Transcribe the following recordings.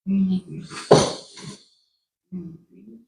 une aiguille. Une aiguille.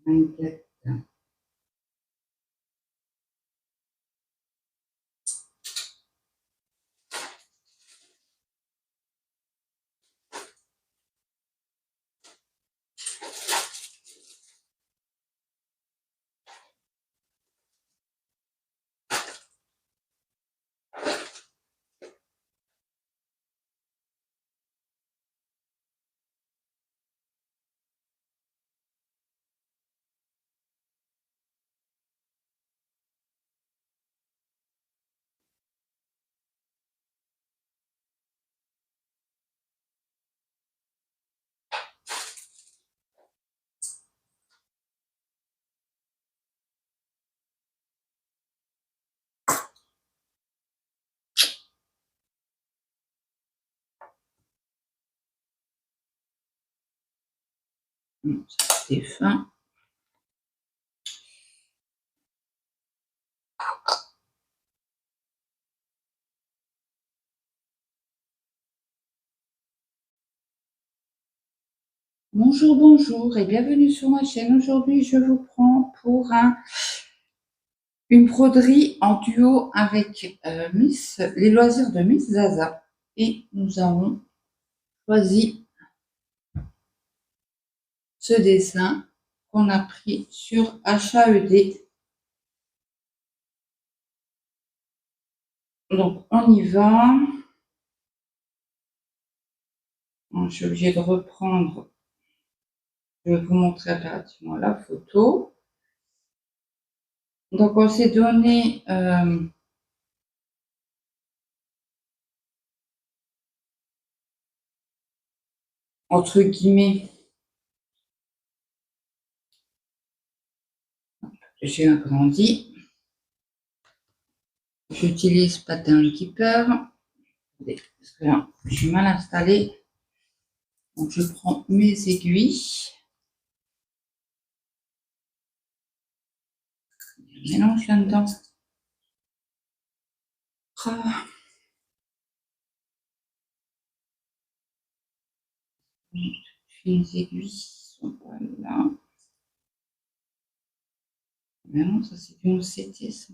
Vingt-quatre. C'est fin. Bonjour, bonjour et bienvenue sur ma chaîne. Aujourd'hui, je vous prends pour une broderie en duo avec les loisirs de Miss Zaza. Et nous avons choisi ce dessin qu'on a pris sur HAED. Donc, on y va. Je suis obligée de reprendre. Je vais vous montrer impérativement la photo. Donc, on s'est donné entre guillemets, j'ai agrandi. J'utilise Pattern Keeper. Parce que là, je suis mal installée. Donc, je prends mes aiguilles. Je mélange là-dedans. Les aiguilles sont pas là. Mais non, ça c'est du OCT, ça.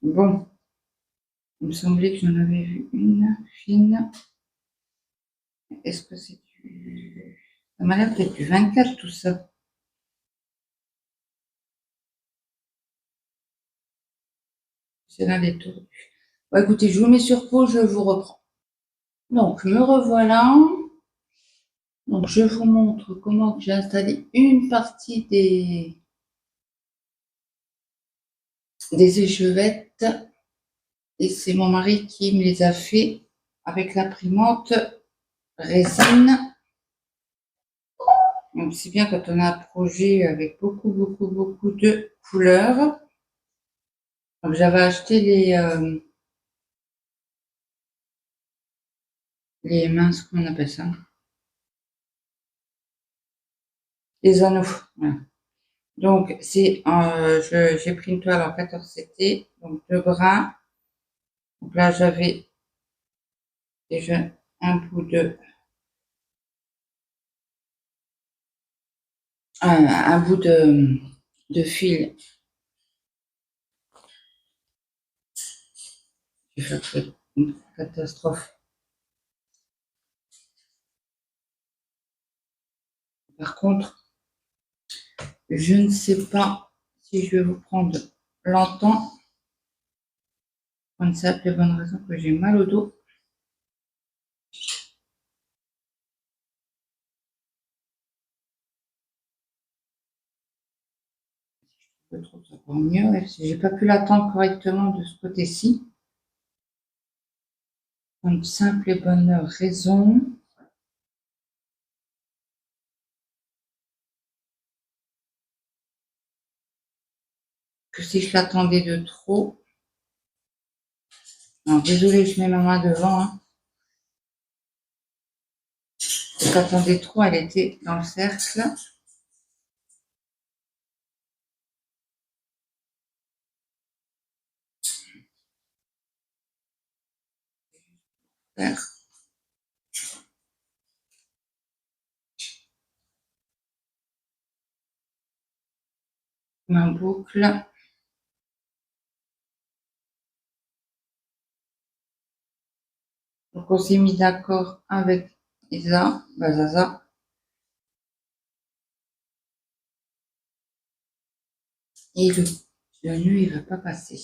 Bon. Il me semblait que j'en avais vu une fine. Est-ce que c'est du... Ça m'a l'air d'être du 24 tout ça. C'est là les tours. Bon, écoutez, je vous mets sur pause, je vous reprends. Donc, me revoilà. Donc, je vous montre comment j'ai installé une partie des échevettes. Et c'est mon mari qui me les a fait avec l'imprimante résine. Donc, c'est bien quand on a un projet avec beaucoup de couleurs. Donc, j'avais acheté les minces, comment on appelle ça? Les anneaux. Voilà. Donc, j'ai pris une toile en 14 CT, donc 2 brins. Donc là, j'avais déjà un bout de fil. Je vais faire une catastrophe. Par contre, je ne sais pas si je vais vous prendre longtemps. Pour une simple et bonne raison que j'ai mal au dos. Je trouve ça encore mieux. Si j'ai pas pu l'attendre correctement de ce côté-ci. Pour une simple et bonne raison. Que si je l'attendais de trop. Non, désolé, je mets ma main devant. Hein. Si je l'attendais trop, elle était dans le cercle. Faire ma boucle. Donc on s'est mis d'accord avec Isa, Bazaza. Et le nœud, il ne va pas passer.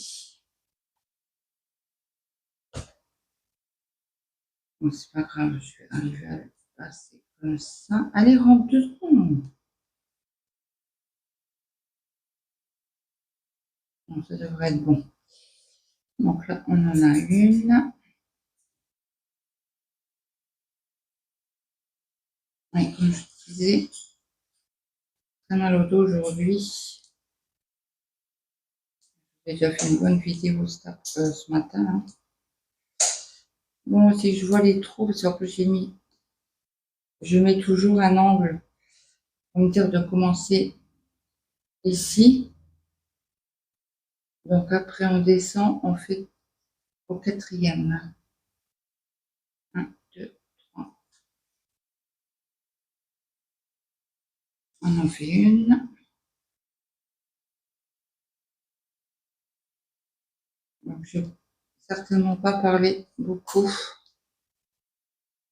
Bon, c'est pas grave, je vais arriver à le passer comme ça. Allez, rentre 2 secondes. Bon, ça devrait être bon. Donc là, on en a une. Ouais, comme je disais, très mal au dos aujourd'hui. J'ai déjà fait une bonne vidéo ce matin. Hein. Bon, si je vois les trous, parce qu'en plus je mets toujours un angle pour me dire de commencer ici. Donc après, on descend, on fait au 4e. 1, 2, 3. On en fait une. Donc, je vais certainement pas parler beaucoup.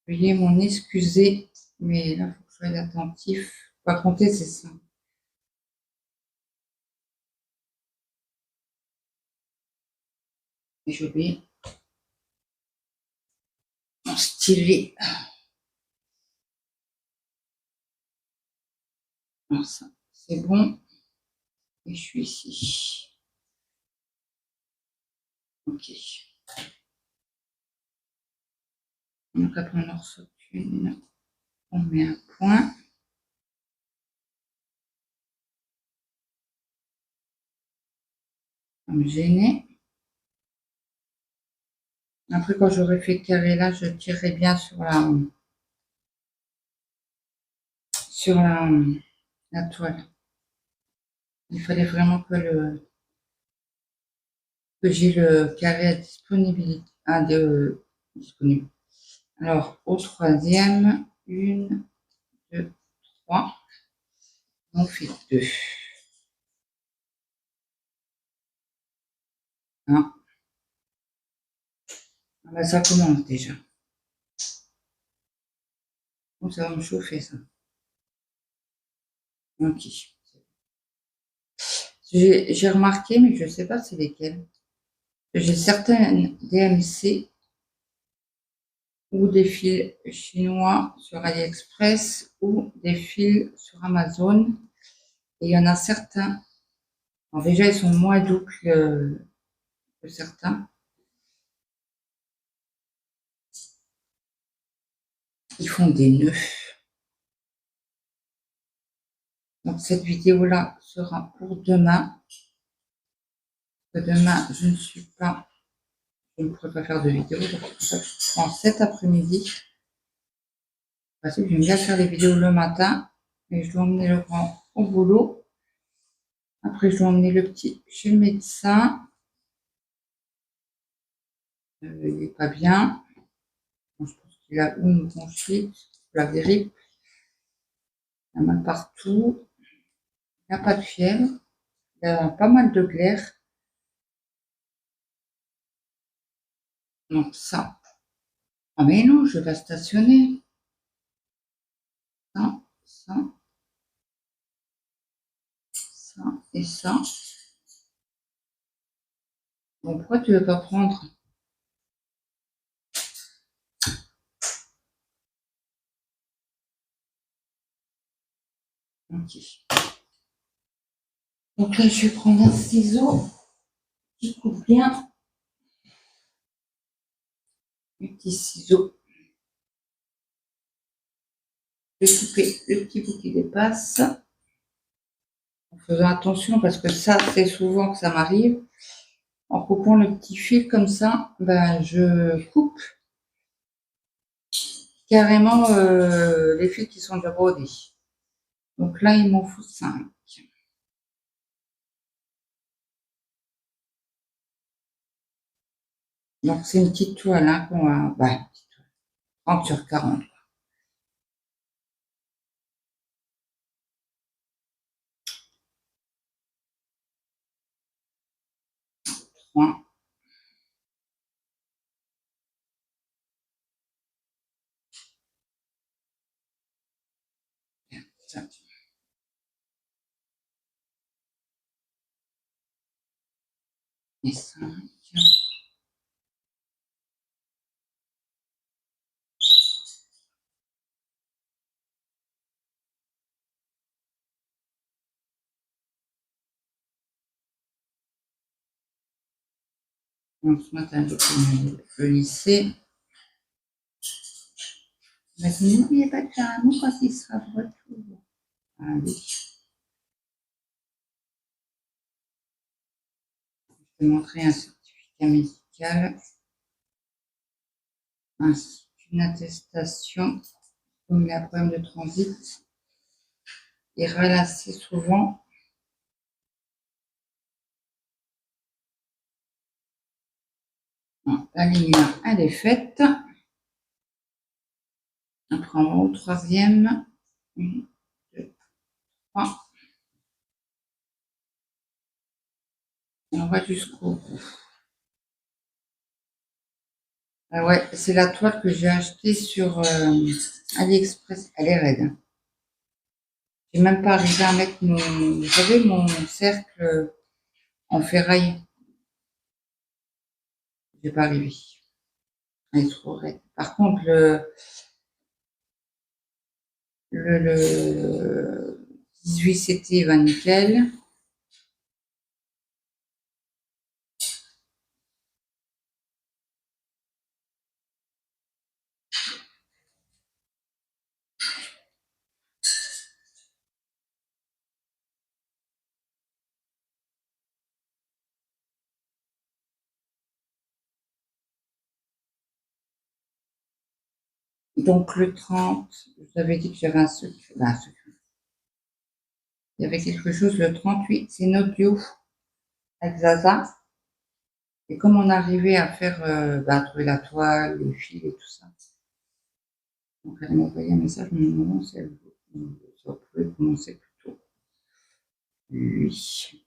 Veuillez m'en excuser, mais là, il faut que je sois attentif. Pas compter, c'est ça. Et j'ai oublié mon stylet. Alors ça, c'est bon. Et je suis ici. Ok. Donc après, on en reçoit une. On met un point. Ça me gêner. Après, quand j'aurai fait le carré là, je tirerai bien sur la toile. Il fallait vraiment que j'ai le carré à disponibilité. Disponible. Alors, au 3e, 1, 2, 3. On fait 2. 1. Ah ben, ça commence déjà. Donc, ça va me chauffer, ça. Ok. J'ai remarqué, mais je ne sais pas c'est lesquels. J'ai certaines DMC ou des fils chinois sur AliExpress ou des fils sur Amazon. Et il y en a certains. Alors déjà, ils sont moins doux que certains. Ils font des nœuds. Donc cette vidéo-là sera pour demain. Demain, je ne suis pas, je ne pourrai pas faire de vidéo. Donc je prends cet après-midi. Parce que j'aime bien faire les vidéos le matin. Et je dois emmener le grand au boulot. Après, je dois emmener le petit chez le médecin. Il n'est pas bien. Bon, je pense qu'il a une bronchite, la grippe. Il a mal partout. Il n'a pas de fièvre. Il a pas mal de glaire. Donc ça. Ah mais non, je vais stationner. Ça, ça, ça et ça. Bon, pourquoi tu veux pas prendre? Ok. Donc là, je vais prendre un ciseau qui coupe bien. Un petit ciseau. Je vais couper le petit bout qui dépasse. En faisant attention parce que ça, c'est souvent que ça m'arrive. En coupant le petit fil comme ça, ben, je coupe carrément les fils qui sont déjà brodés. Donc là, il m'en faut 5. Donc c'est une petite toile hein, qu'on va... Ben, 30 sur 40. Point. Ça. Et 5. Donc ce matin, je vais le lisser. Mais n'oubliez pas de faire un mot quand il sera de retour. Allez. Je vais montrer un certificat médical. Une attestation. Comme il y a un problème de transit. Il râle assez souvent. Bon, la ligne 1, elle est faite. Après, on va au troisième. 1, 2, 3. Et on va jusqu'au bout. Ah ouais, c'est la toile que j'ai achetée sur AliExpress. Elle est raide. J'ai même pas arrivé à mettre mon, vous savez, mon cercle en ferraille. J'ai pas arrivé. Elle est trop raide. Par contre, le 18 CT va nickel. Donc le 30, je vous avais dit que j'avais un secret. Ben, un secret. Il y avait quelque chose le 38, c'est une audio avec Zaza. Et comme on arrivait à faire, à trouver la toile, les fils et tout ça, donc elle m'a envoyé un message, me demandant si elle pouvait commencer plus tôt. Oui.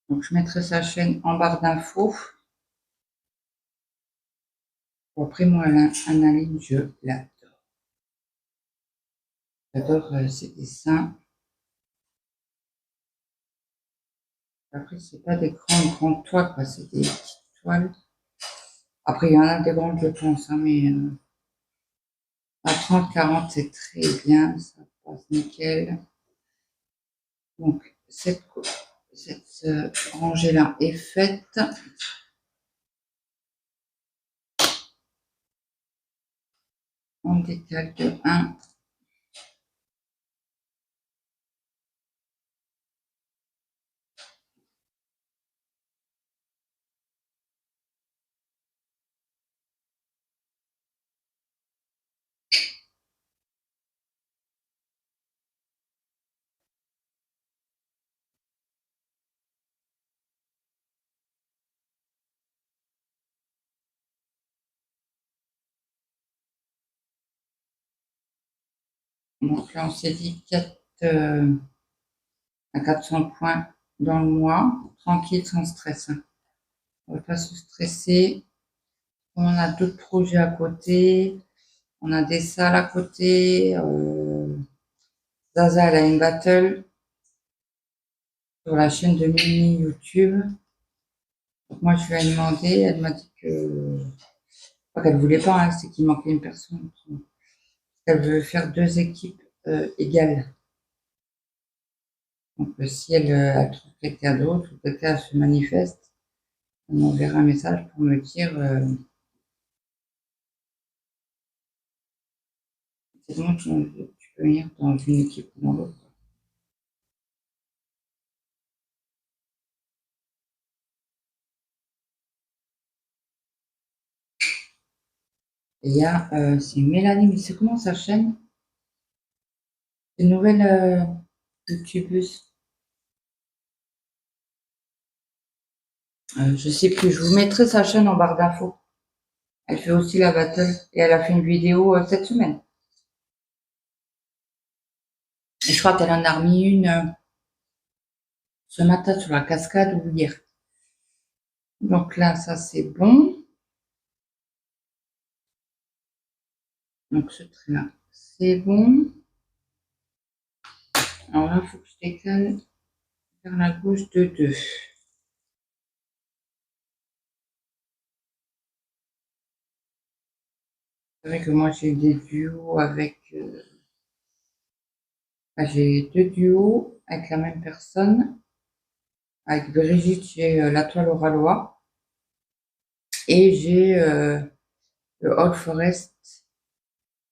Donc je mettrai sa chaîne en barre d'infos. Après moi, Analine, je l'adore. J'adore ses dessins. Après, c'est pas des grandes toiles, quoi, c'est des petites toiles. Après, il y en a des grandes, je pense, hein, mais à 30-40, c'est très bien, ça passe nickel. Donc, cette rangée-là est faite. On décale de 1. Donc là, on s'est dit 4 à 400 points dans le mois, tranquille, sans stress. On ne va pas se stresser. On a d'autres projets à côté. On a des salles à côté. Zaza, elle a une battle sur la chaîne de Mimi YouTube. Donc moi, je lui ai demandé. Elle m'a dit que pas qu'elle voulait pas, hein, c'est qu'il manquait une personne. Elle veut faire 2 équipes égales. Donc si elle trouve quelqu'un d'autre ou quelqu'un se manifeste, elle m'enverra un message pour me dire c'est bon, tu peux venir dans une équipe ou dans l'autre. Et il y a, c'est Mélanie, mais c'est comment sa chaîne? Une nouvelle youtubeuse. Je sais plus, je vous mettrai sa chaîne en barre d'infos. Elle fait aussi la battle et elle a fait une vidéo cette semaine. Et je crois qu'elle en a remis une ce matin sur la cascade ou hier. Donc là, ça c'est bon. Donc ce trait-là, c'est bon. Alors là, il faut que je décale vers la gauche de 2. C'est vrai que moi j'ai des duos avec... j'ai 2 duos avec la même personne. Avec Brigitte, j'ai La Toile au Ralois. Et j'ai le Old Forest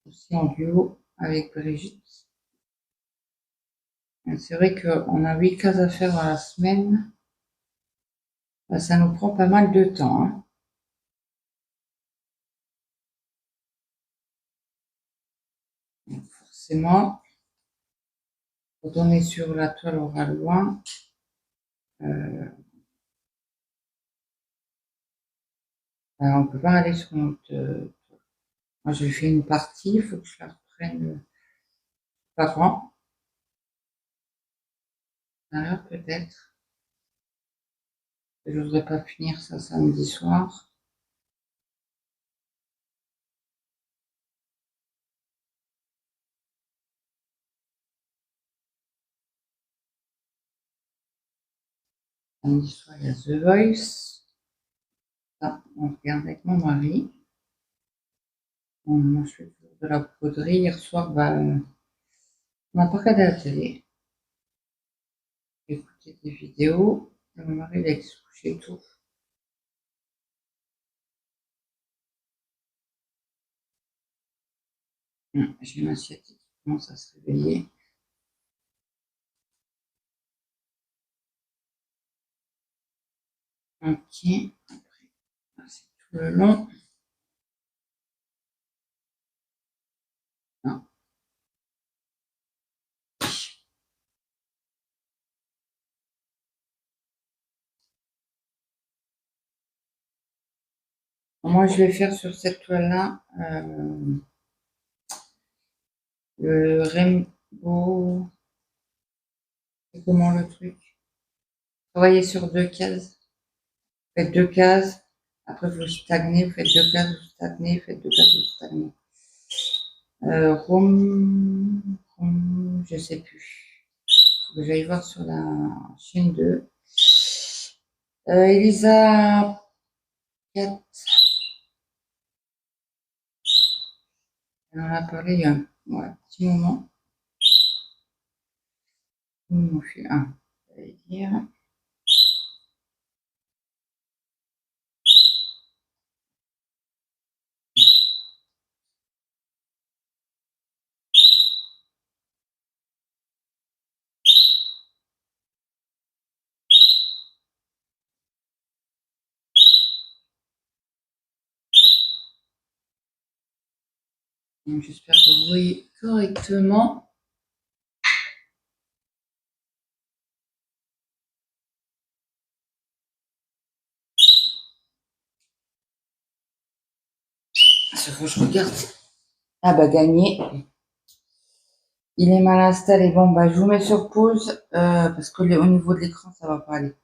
aussi en duo avec Brigitte. C'est vrai qu'on a 8 cases à faire dans la semaine. Bah, ça nous prend pas mal de temps, hein. Donc forcément, quand on est sur La Toile au Ralois, on ne peut pas aller sur notre... moi, j'ai fait une partie, il faut que je la reprenne pas grand. Alors peut-être. Je ne voudrais pas finir ça samedi soir. Samedi soir, il y a The Voice. Ça, on regarde avec mon mari. Moi, je fais toujours de la broderie. Hier soir, on n'a pas regardé la télé. J'ai écouté des vidéos. Et mon mari, il a été se coucher tôt. J'ai une asiatique qui commence à se réveiller. Ok. Après, c'est tout le long. Non. Moi, je vais faire sur cette toile-là le rainbow. C'est comment le truc? Travailler sur 2 cases. Faites 2 cases. Après, vous stagnez. Vous faites 2 cases, vous stagnez. Faites 2 cases, vous stagnez. Je sais plus. Faut que j'aille voir sur la chaîne de Elisa 4. Elle en a parlé il y a un petit moment. On fait un. Dire. J'espère que vous voyez correctement. Il faut que je regarde. Ah bah gagné. Il est mal installé. Bon, bah, je vous mets sur pause parce que au niveau de l'écran, ça va pas aller.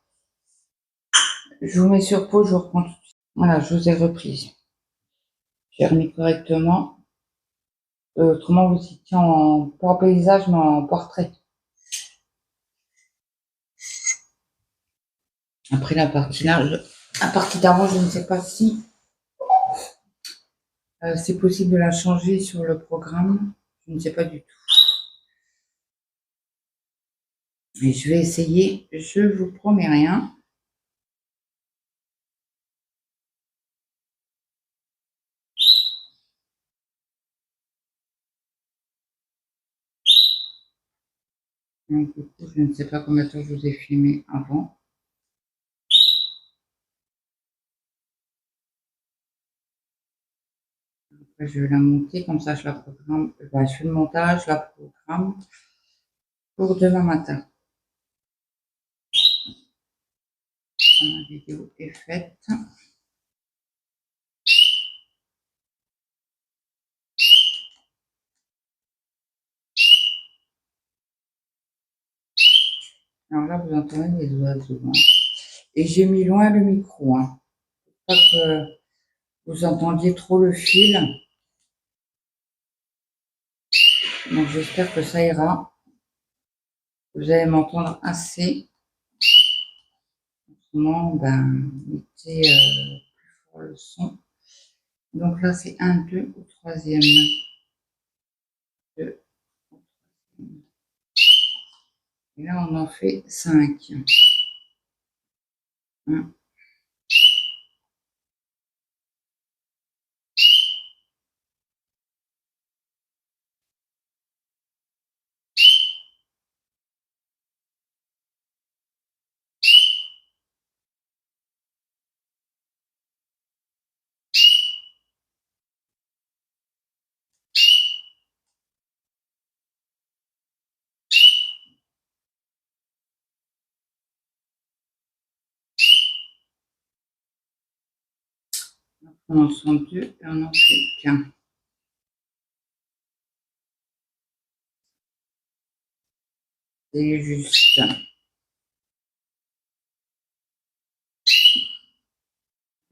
Je vous mets sur pause, je vous reprends tout de suite. Voilà, je vous ai repris. J'ai remis correctement. Autrement, vous étiez pas en paysage, mais en portrait. Après la partie large, la partie d'avant, je ne sais pas si c'est possible de la changer sur le programme. Je ne sais pas du tout. Mais je vais essayer. Je vous promets rien. Donc, du coup, je ne sais pas combien de temps je vous ai filmé avant. Après, je vais la monter, comme ça je la programme. Bah, je fais le montage, je la programme pour demain matin. Ma vidéo est faite. Alors là, vous entendez les oiseaux. Hein. Et j'ai mis loin le micro. Hein. Pas que vous entendiez trop le fil. Donc j'espère que ça ira. Vous allez m'entendre assez. Sinon, ben, mettez plus fort le son. Donc là, c'est 1, 2 au troisième. 2 au troisième. Et là, on en fait 5. 1. On en sent 2 et on en fait qu'un. C'est juste.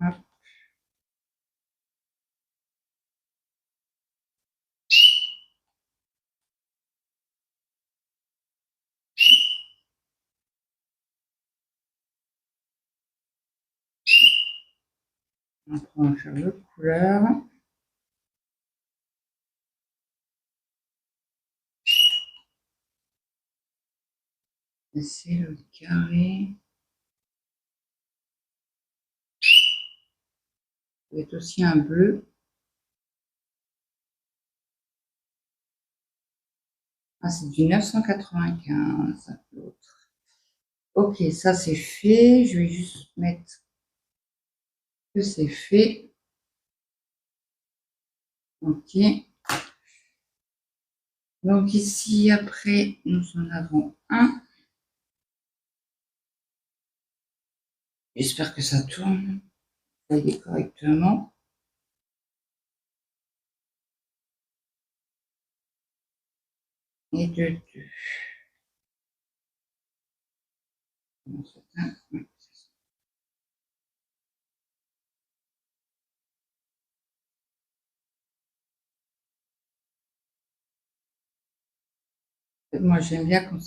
Hop. Après, on va faire l'autre couleur. Et c'est le carré. C'est aussi un bleu. Ah, c'est du 995, l'autre. Ok, ça c'est fait. Je vais juste mettre que c'est fait. Ok. Donc ici, après, nous en avons un. J'espère que ça tourne. Vous voyez correctement. Et de deux. Moi, j'aime bien quand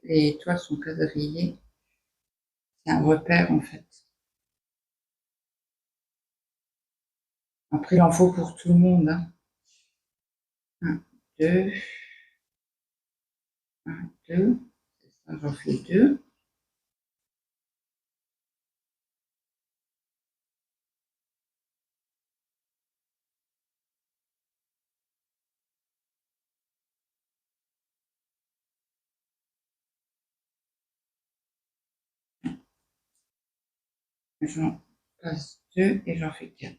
les toiles sont quadrillées. C'est un repère, en fait. Après, il en faut pour tout le monde. Hein. 1, 2. 1, 2. J'en fais 2. J'en passe 2 et j'en fais 4.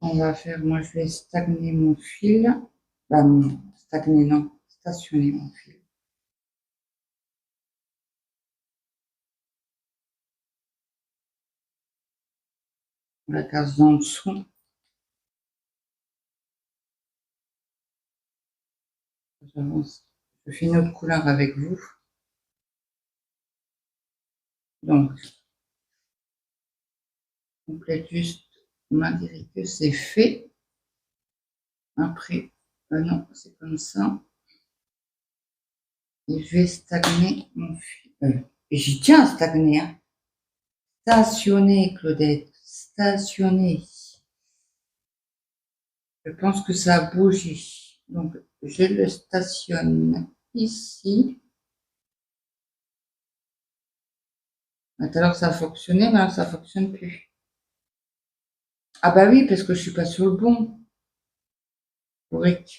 On va faire, moi je vais stagner mon fil. Stagner non, stationner mon fil. La case d'en dessous. Je fais une autre couleur avec vous. Donc, on complète juste, malgré que c'est fait. Après, non, c'est comme ça. Et je vais stagner mon fil. Et j'y tiens à stagner. Hein. Stationner, Claudette. Stationner. Je pense que ça a bougé. Donc, je le stationne ici. Tout à l'heure, ça a fonctionné, mais alors ça ne fonctionne plus. Ah bah oui, parce que je ne suis pas sur le bon. Correct.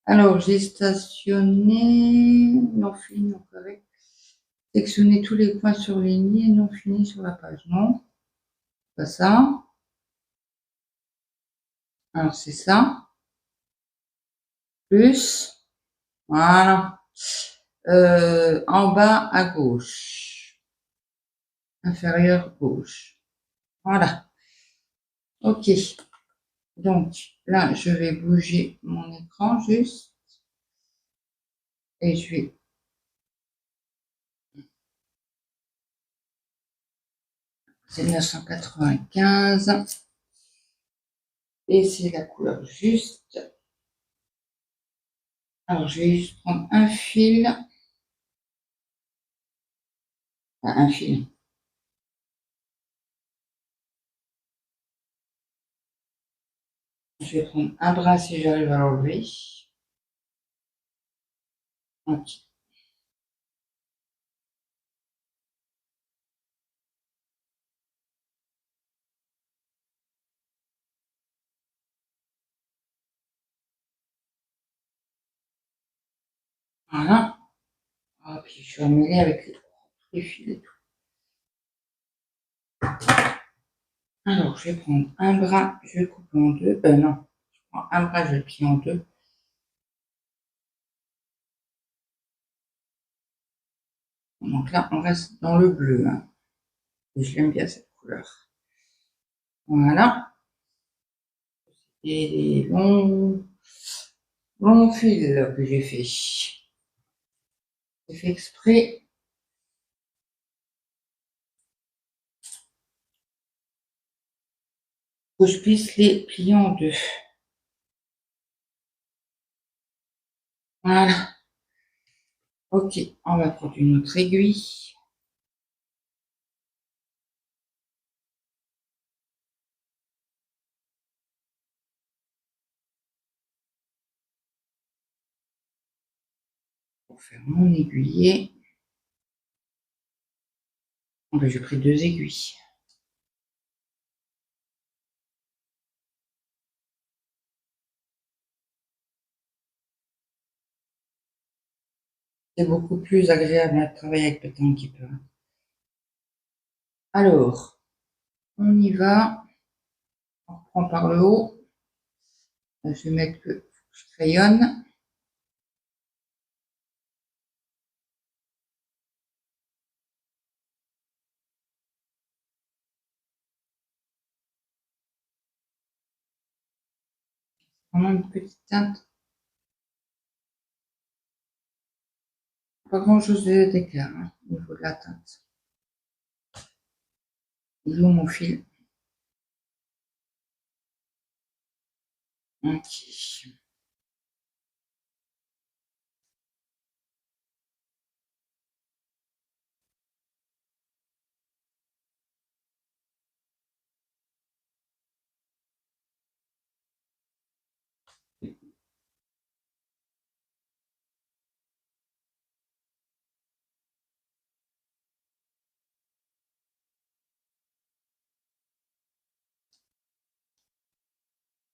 Alors, j'ai stationné, non fini, non correct. Sectionner tous les points surlignés, non finis sur la page. Non, pas ça. Alors, c'est ça. Plus. Voilà. En bas à gauche. Inférieur gauche. Voilà. OK. Donc, là, je vais bouger mon écran juste. Et je vais... C'est 995. Et c'est la couleur juste. Alors, je vais juste prendre un fil. Enfin, un fil. Je vais prendre un bras si j'arrive à l'enlever. Ok. Voilà. Ah, puis je suis emmêlée avec les fils et tout. Alors, je vais prendre un bras, je vais le couper en deux. Non. Je prends un bras, je le plie en deux. Donc là, on reste dans le bleu. Hein. Et je l'aime bien cette couleur. Voilà. Et les longs fils que j'ai fait. J'ai fait exprès. Que je puisse les plier en deux. Voilà. Ok, on va prendre une autre aiguille. Pour faire mon aiguillet. Oh, ben, j'ai pris deux aiguilles. C'est beaucoup plus agréable à travailler avec peut-être un petit peu. Alors, on y va. On reprend par le haut. Je vais mettre que je crayonne. Vraiment une petite teinte. Pas grand-chose d'écart hein, au niveau de la teinte. Il est où mon fil? Ok.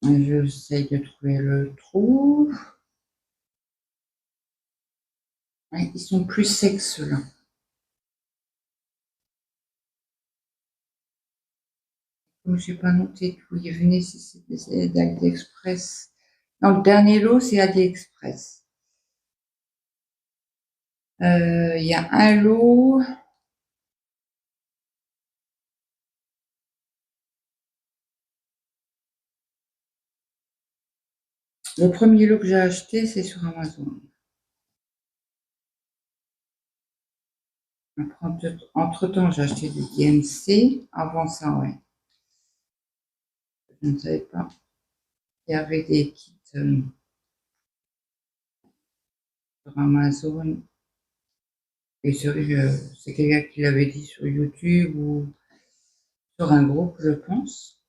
J'essaye de trouver le trou. Ouais, ils sont plus secs ceux-là. Comme je n'ai pas noté d'où il venait, si c'était d'AliExpress. Non, le dernier lot, c'est AliExpress. Il y a un lot. Le premier lot que j'ai acheté, c'est sur Amazon. Entre-temps, j'ai acheté du DMC. Avant ça, ouais. Je ne savais pas. Il y avait des kits sur Amazon. Et c'est quelqu'un qui l'avait dit sur YouTube ou sur un groupe, je pense.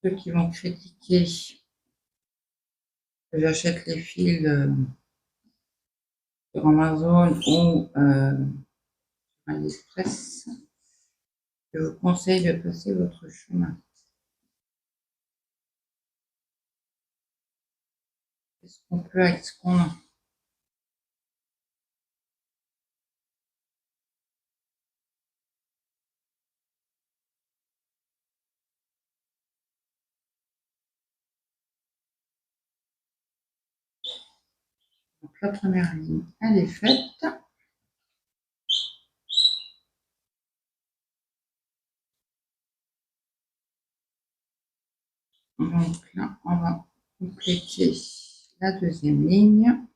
Ceux qui vont critiquer que j'achète les fils sur Amazon ou AliExpress, je vous conseille de passer votre chemin. Qu'est-ce qu'on peut avec ce qu'on a? Donc la première ligne, elle est faite. Donc là, on va compléter la deuxième ligne.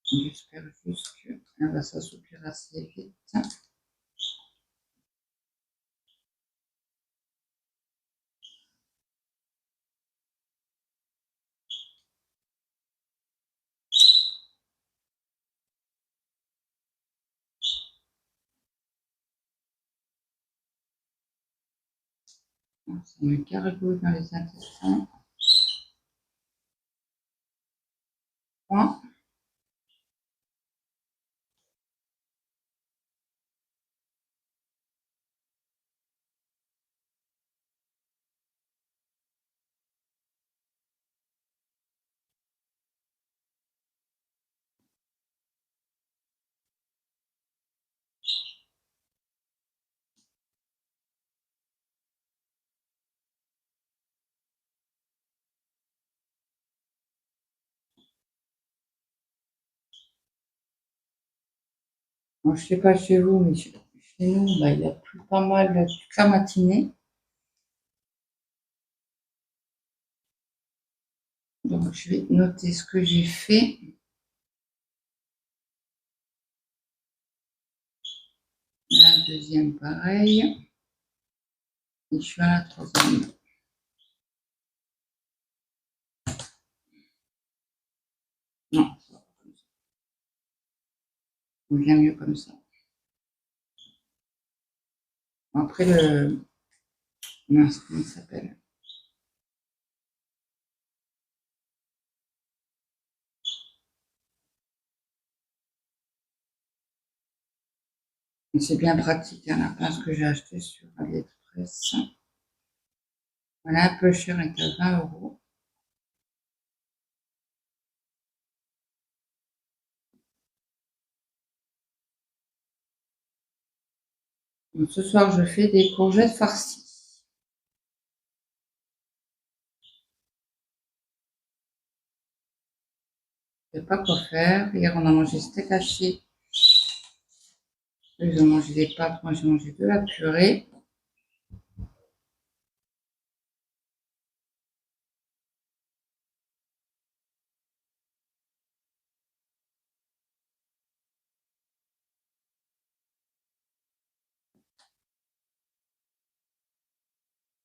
J'espère juste qu'elle va s'assouplir assez vite. Ça me gargouille dans les intestins. Voilà. Moi, je ne sais pas chez vous, mais chez nous, il a plu pas mal toute la matinée. Donc, je vais noter ce que j'ai fait. La deuxième, pareil. Et je suis à la troisième. Non, on vient mieux comme ça. Après, mince, comment il s'appelle? C'est bien pratique, il y en a plein ce que j'ai acheté sur AliExpress. Voilà, un peu cher, est à 20 euros. Donc, ce soir, je fais des courgettes farcies. Je ne sais pas quoi faire. Hier, on a mangé steak haché. Ils ont mangé des pâtes, moi j'ai mangé de la purée.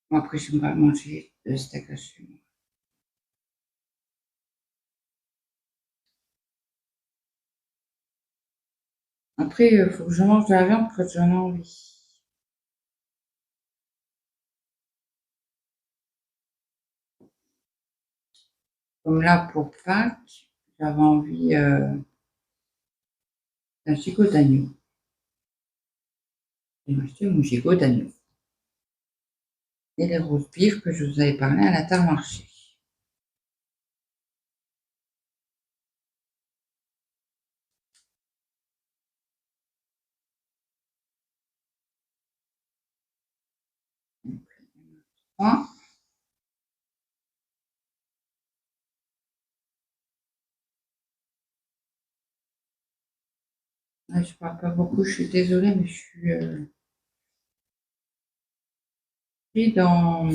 Bon, après, je vais pas manger de steak haché. Après, il faut que je mange de la viande quand j'en ai envie. Comme là, pour Pâques, j'avais envie d'un gigot d'agneau. J'ai acheté mon gigot d'agneau. Et les roast beef que je vous avais parlé à l'Intermarché. Voilà. Je parle pas beaucoup, je suis désolée, mais je suis dans.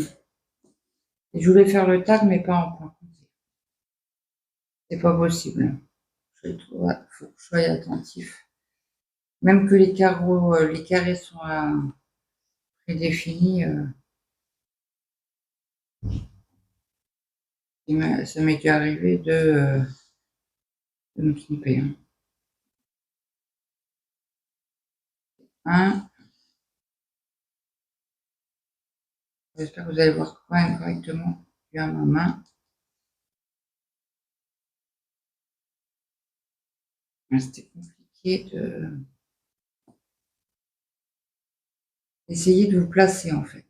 Je voulais faire le tag, mais pas en point. C'est pas possible. Il faut que je sois attentif. Même que les carreaux, les carrés sont prédéfinis, ça m'est déjà arrivé de me tromper. Hein. J'espère que vous allez voir quand même correctement à ma main. C'était compliqué d'essayer de vous placer en fait.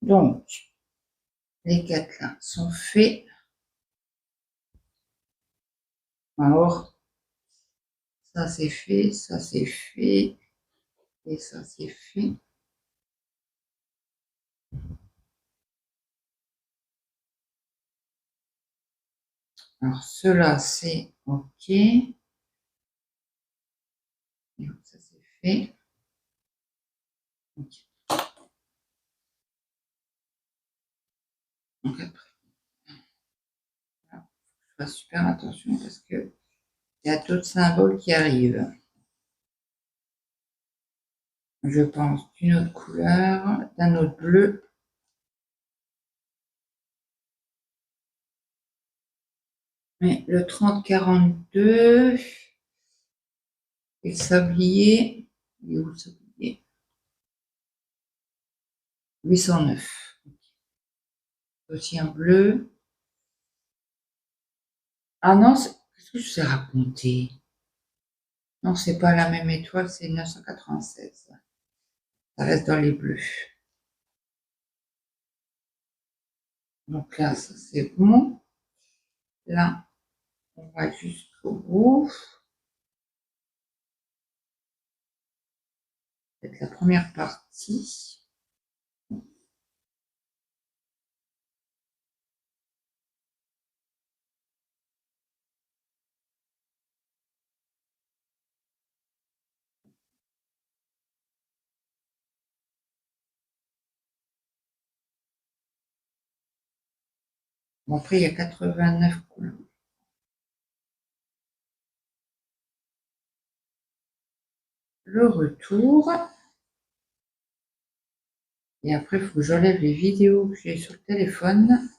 Donc, les 4 là sont faits. Alors, ça c'est fait, ça c'est fait, et ça c'est fait. Alors, cela c'est OK. Et ça c'est fait. Okay. Donc après, voilà, je fasse super attention parce que il y a d'autres symboles qui arrivent. Je pense d'une autre couleur, d'un autre bleu. Mais le 3042, et le sablier, il est où le sablier? 809. Aussi un bleu. Ah non, qu'est-ce que je vous ai raconté? Non, c'est pas la même étoile, c'est 996. Ça reste dans les bleus. Donc là, ça c'est bon. Là, on va jusqu'au bout. C'est la première partie. Bon, après, il y a 89 couleurs. Le retour. Et après, il faut que j'enlève les vidéos que j'ai sur le téléphone.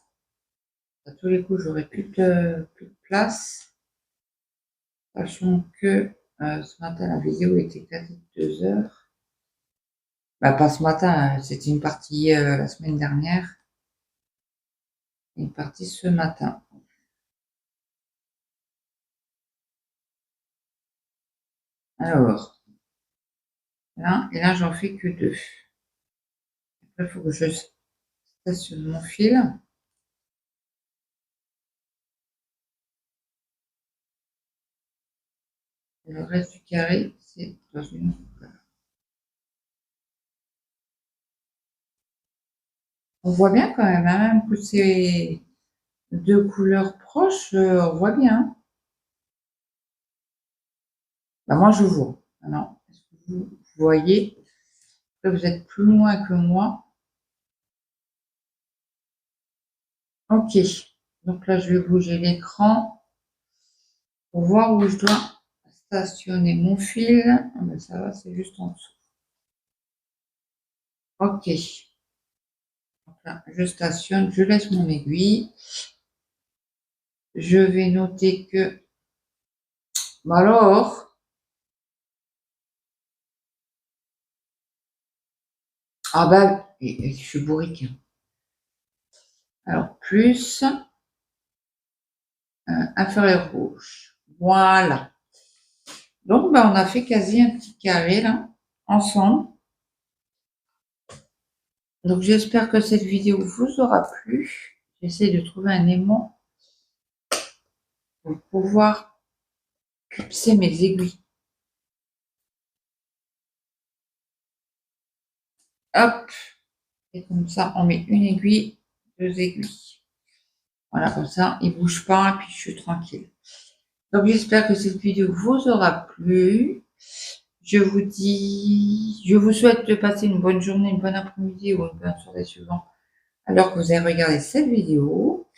À tous les coups, j'aurai plus de place. Sachant que ce matin, la vidéo était quasi de 2 heures. Bah, pas ce matin, c'était une partie la semaine dernière. Une partie ce matin. Alors, là, et là, j'en fais que 2. Après, il faut que je stationne mon fil. Et le reste du carré, c'est dans une autre couleur. On voit bien quand même, hein, même que c'est 2 couleurs proches, on voit bien. Bah, moi, je vois. Alors, est-ce que vous voyez? Là, vous êtes plus loin que moi. Ok. Donc là, je vais bouger l'écran pour voir où je dois stationner mon fil. Ah ben, ça va, c'est juste en dessous. Ok. Donc là, je stationne, je laisse mon aiguille. Je vais noter que... Bah alors, Ah bah, je suis bourrique. Alors, plus inférieur gauche. Voilà. Donc, bah, on a fait quasi un petit carré là, ensemble. Donc, j'espère que cette vidéo vous aura plu. J'essaie de trouver un aimant pour pouvoir clipser mes aiguilles. Hop. Et comme ça, on met une aiguille, deux aiguilles. Voilà, comme ça, il ne bouge pas et puis je suis tranquille. Donc, j'espère que cette vidéo vous aura plu. Je vous souhaite de passer une bonne journée, une bonne après-midi ou une bonne soirée suivante alors que vous avez regardé cette vidéo.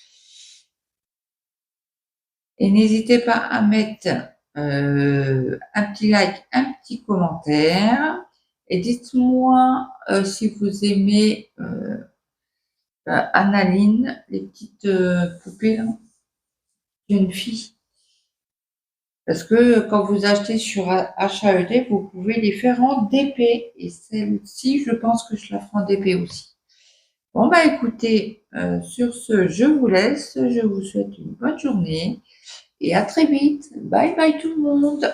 Et n'hésitez pas à mettre un petit like, un petit commentaire. Et dites-moi si vous aimez Annaline, les petites poupées, là, d'une fille. Parce que quand vous achetez sur HAED, vous pouvez les faire en DP. Et celle-ci, je pense que je la ferai en DP aussi. Bon, bah écoutez, sur ce, je vous laisse. Je vous souhaite une bonne journée et à très vite. Bye bye tout le monde.